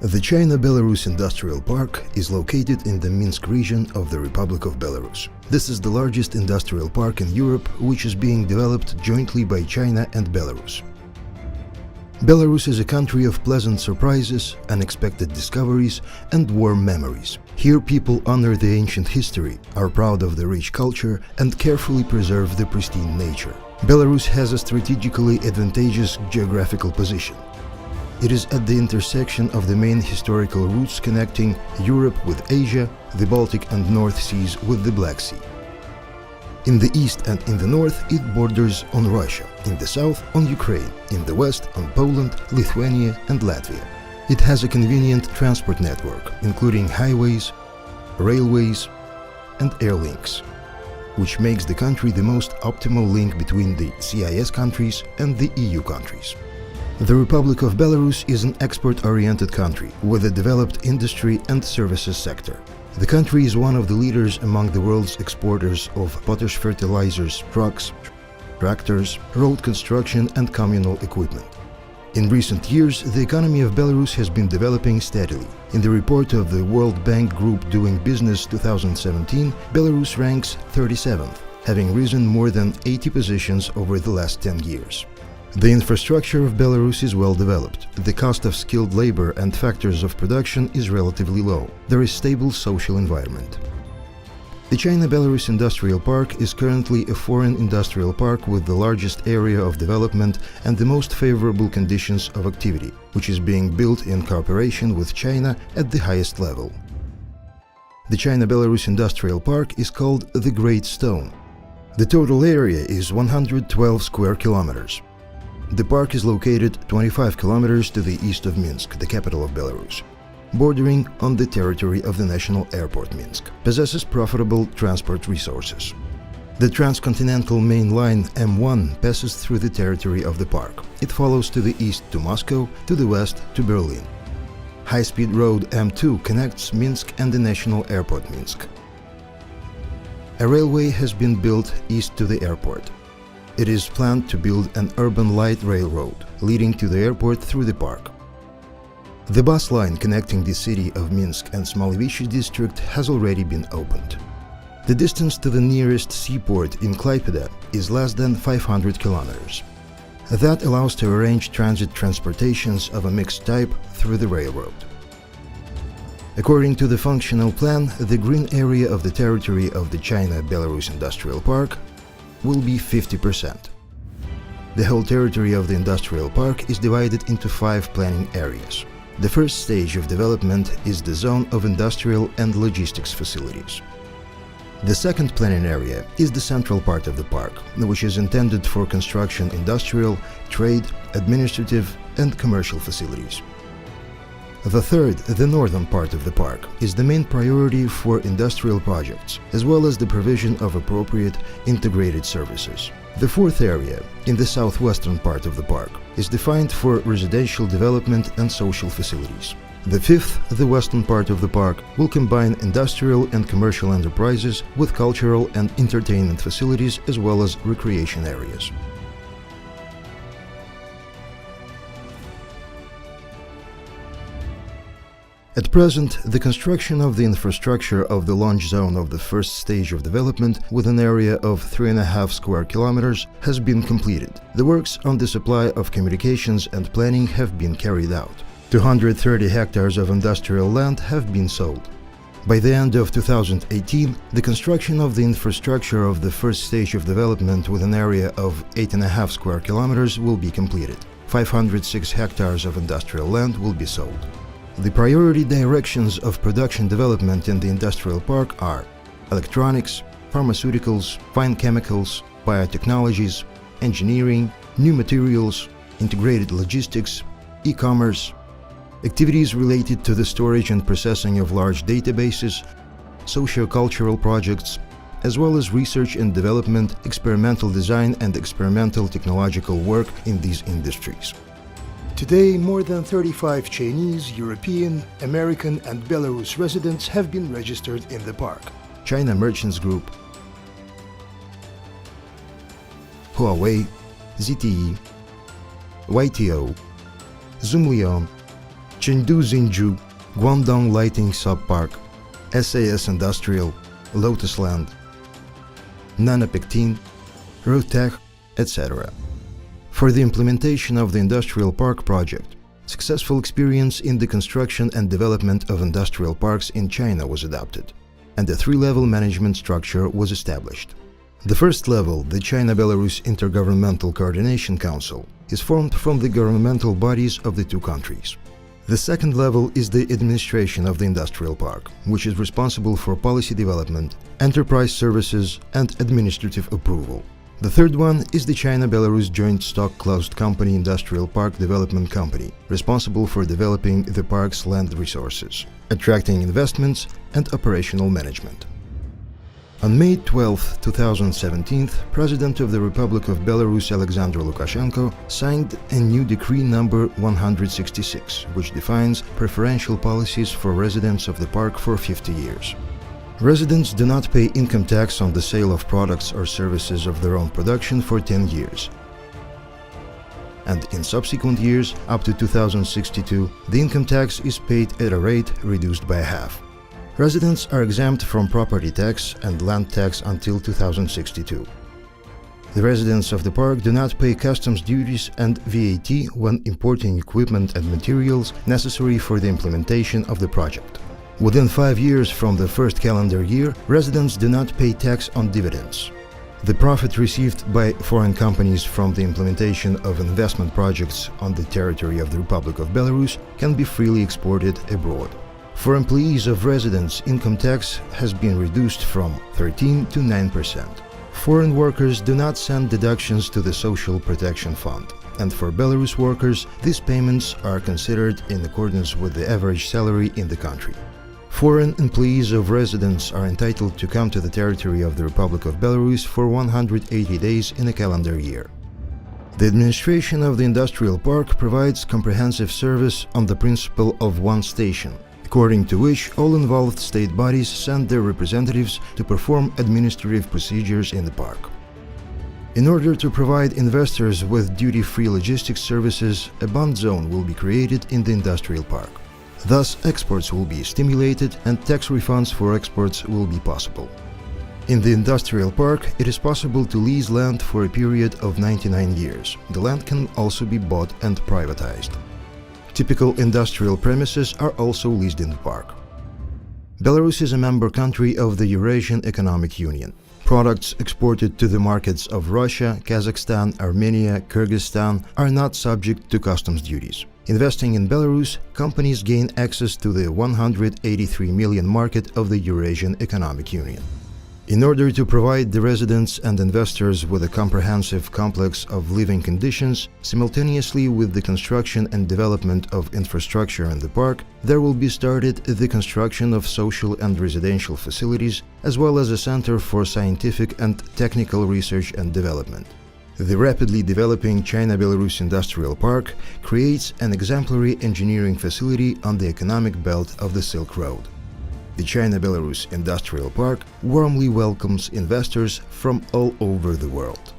The China-Belarus Industrial Park is located in the Minsk region of the Republic of Belarus. This is the largest industrial park in Europe, which is being developed jointly by China and Belarus. Belarus is a country of pleasant surprises, unexpected discoveries, and warm memories. Here people honor the ancient history, are proud of the rich culture, and carefully preserve the pristine nature. Belarus has a strategically advantageous geographical position. It is at the intersection of the main historical routes connecting Europe with Asia, the Baltic and North Seas with the Black Sea. In the east and in the north it borders on Russia, in the south on Ukraine, in the west on Poland, Lithuania and Latvia. It has a convenient transport network, including highways, railways and air links, which makes the country the most optimal link between the CIS countries and the EU countries. The Republic of Belarus is an export-oriented country with a developed industry and services sector. The country is one of the leaders among the world's exporters of potash fertilizers, trucks, tractors, road construction and communal equipment. In recent years, the economy of Belarus has been developing steadily. In the report of the World Bank Group Doing Business 2017, Belarus ranks 37th, having risen more than 80 positions over the last 10 years. The infrastructure of Belarus is well developed. The cost of skilled labor and factors of production is relatively low. There is stable social environment. The China-Belarus Industrial Park is currently a foreign industrial park with the largest area of development and the most favorable conditions of activity, which is being built in cooperation with China at the highest level. The China-Belarus Industrial Park is called the Great Stone. The total area is 112 square kilometers. The park is located 25 kilometers to the east of Minsk, the capital of Belarus, bordering on the territory of the national airport Minsk, possesses profitable transport resources. The transcontinental main line M1 passes through the territory of the park. It follows to the east to Moscow, to the west to Berlin. High-speed road M2 connects Minsk and the national airport Minsk. A railway has been built east to the airport. It is planned to build an urban light railroad leading to the airport through the park. The bus line connecting the city of Minsk and Smolivichy district has already been opened. The distance to the nearest seaport in Klaipeda is less than 500 kilometers. That allows to arrange transit transportations of a mixed type through the railroad. According to the functional plan, the green area of the territory of the China-Belarus Industrial Park will be 50%. The whole territory of the industrial park is divided into 5 planning areas. The first stage of development is the zone of industrial and logistics facilities. The second planning area is the central part of the park, which is intended for construction industrial, trade, administrative and commercial facilities. The third, the northern part of the park, is the main priority for industrial projects, as well as the provision of appropriate integrated services. The fourth area, in the southwestern part of the park, is defined for residential development and social facilities. The fifth, the western part of the park, will combine industrial and commercial enterprises with cultural and entertainment facilities as well as recreation areas. At present, the construction of the infrastructure of the launch zone of the first stage of development, with an area of 3.5 square kilometers, has been completed. The works on the supply of communications and planning have been carried out. 230 hectares of industrial land have been sold. By the end of 2018, the construction of the infrastructure of the first stage of development with an area of 8.5 square kilometers will be completed. 506 hectares of industrial land will be sold. The priority directions of production development in the industrial park are electronics, pharmaceuticals, fine chemicals, biotechnologies, engineering, new materials, integrated logistics, e-commerce, activities related to the storage and processing of large databases, socio-cultural projects, as well as research and development, experimental design and experimental technological work in these industries. Today, more than 35 Chinese, European, American and Belarus residents have been registered in the park. China Merchants Group, Huawei, ZTE, YTO, Zoomlion, Chengdu Xinju, Guangdong Lighting Subpark, SAS Industrial, Lotus Land, Nanopectin, Rotech, etc. For the implementation of the industrial park project, successful experience in the construction and development of industrial parks in China was adopted, and a three-level management structure was established. The first level, the China-Belarus Intergovernmental Coordination Council, is formed from the governmental bodies of the two countries. The second level is the administration of the industrial park, which is responsible for policy development, enterprise services, and administrative approval. The third one is the China-Belarus Joint Stock Closed Company Industrial Park Development Company, responsible for developing the park's land resources, attracting investments, and operational management. On May 12, 2017, President of the Republic of Belarus Alexander Lukashenko signed a new decree number 166, which defines preferential policies for residents of the park for 50 years. Residents do not pay income tax on the sale of products or services of their own production for 10 years. And in subsequent years, up to 2062, the income tax is paid at a rate reduced by half. Residents are exempt from property tax and land tax until 2062. The residents of the park do not pay customs duties and VAT when importing equipment and materials necessary for the implementation of the project. Within 5 years from the first calendar year, residents do not pay tax on dividends. The profit received by foreign companies from the implementation of investment projects on the territory of the Republic of Belarus can be freely exported abroad. For employees of residents, income tax has been reduced from 13 to 9%. Foreign workers do not send deductions to the Social Protection Fund, and for Belarus workers, these payments are considered in accordance with the average salary in the country. Foreign employees of residents are entitled to come to the territory of the Republic of Belarus for 180 days in a calendar year. The administration of the industrial park provides comprehensive service on the principle of one station, according to which all involved state bodies send their representatives to perform administrative procedures in the park. In order to provide investors with duty-free logistics services, a bond zone will be created in the industrial park. Thus, exports will be stimulated and tax refunds for exports will be possible. In the industrial park, it is possible to lease land for a period of 99 years. The land can also be bought and privatized. Typical industrial premises are also leased in the park. Belarus is a member country of the Eurasian Economic Union. Products exported to the markets of Russia, Kazakhstan, Armenia, Kyrgyzstan are not subject to customs duties. Investing in Belarus, companies gain access to the 183 million market of the Eurasian Economic Union. In order to provide the residents and investors with a comprehensive complex of living conditions, simultaneously with the construction and development of infrastructure in the park, there will be started the construction of social and residential facilities, as well as a center for scientific and technical research and development. The rapidly developing China-Belarus Industrial Park creates an exemplary engineering facility on the economic belt of the Silk Road. The China-Belarus Industrial Park warmly welcomes investors from all over the world.